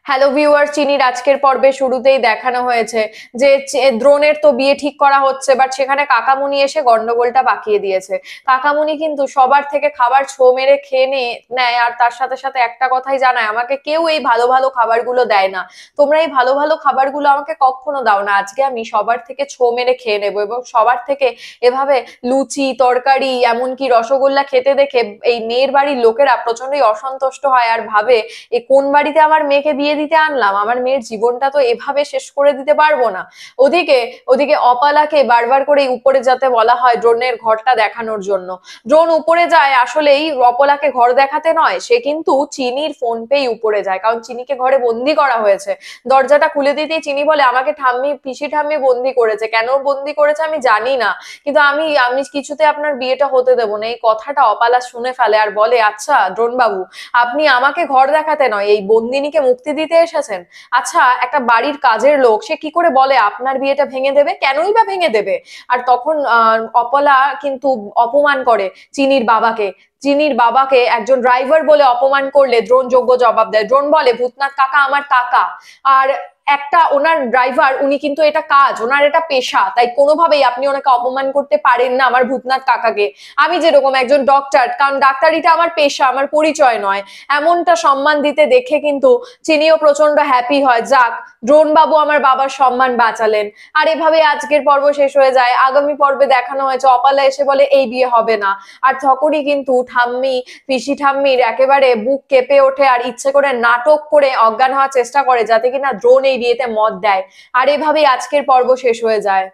Hello viewer, চিনির আজকের পর্বে শুরুতেই দেখানো হয়েছে যে দ্রোণের তো বিয়ে ঠিক করা হচ্ছে, বাট সেখানে কাকামুনি এসে গন্ডগোলটা পাকিয়ে দিয়েছে। কাকামুনি কিন্তু সবার থেকে খাবার ছো মেরে খেয়ে নেয়, আর তার সাথে সাথে একটা কথাই জানায়, আমাকে কেউ এই ভালো ভালো খাবারগুলো দেয় না, তোমরা এই ভালো ভালো খাবারগুলো আমাকে কখনো দাও না, আজকে আমি সবার থেকে ছো মেরে খেয়ে নেবো। এবং সবার থেকে এভাবে লুচি তরকারি এমনকি রসগোল্লা খেতে দেখে এই মেয়ের বাড়ির লোকেরা প্রচন্ডই অসন্তুষ্ট হয় আর ভাবে, এ কোন বাড়িতে আমার মেয়েকে বিয়ে দিতে আনলাম, আমার মেয়ের জীবনটা তো এভাবে শেষ করে দিতে পারবো না। ওদিকে ওদিকে অপালাকে বারবার করে উপরে যেতে বলা হয় ড্রোনের ঘরটা দেখানোর জন্য। ড্রোন উপরে যায়, আসলেই অপলাকে ঘর দেখাতে নয়, সে কিন্তু চিনির ফোন পেয়ে উপরে যায়, কারণ চিনিকে ঘরে বন্দি করা হয়েছে। দরজাটা খুলে দিতেই চিনি বলে, আমাকে পিসি ঠাম্মি বন্দি করেছে, কেন বন্দি করেছে আমি জানি না, কিন্তু আমি আমি কিছুতে আপনার বিয়েটা হতে দেবো না। এই কথাটা অপালা শুনে ফেলে আর বলে, আচ্ছা ড্রোন বাবু, আপনি আমাকে ঘর দেখাতে নয়, এই বন্দিনীকে মুক্তি দিতে এসেছেন। আচ্ছা, একটা বাড়ির কাজের লোক সে কি করে বলে আপনার বিয়েটা ভেঙে দেবে, কেনই বা ভেঙে দেবে? আর তখন অপলা কিন্তু অপমান করে চিনির বাবাকে। চিনির বাবাকে একজন ড্রাইভার বলে অপমান করলে দ্রোণ যোগ্য জবাব দেয়। দ্রোণ বলে, ভূতনাথ কাকা আমার কাকা, আর একটা ওনার ড্রাইভার, উনি কিন্তু এটা কাজ, ওনার এটা পেশা, তাই কোনোভাবেই আপনি ওনাকে অপমান করতে পারেন না আমার ভূতনাথ কাকাকে। আমি যেরকম একজন ডক্টর, কারণ ডাক্তারিটা আমার পেশা, আমার পরিচয় নয়। এমনটা সম্মান দিতে দেখে কিন্তু চিনিও প্রচন্ড হ্যাপি হয়, যাক ড্রোন বাবু আমার বাবার সম্মান বাঁচালেন। আর এভাবে আজকের পর্ব শেষ হয়ে যায়। আগামী পর্বে দেখানো হয়েছে অপালা এসে বলে এই বিয়ে হবে না, আর তখনই কিন্তু পিসি ঠাম্মির একেবারে বুক কেঁপে ওঠে আর ইচ্ছে করে নাটক করে অজ্ঞান হওয়ার চেষ্টা করে, যাতে কিনা দ্রোণ এই বিয়েতে মত দেয়। আর এভাবেই আজকের পর্ব শেষ হয়ে যায়।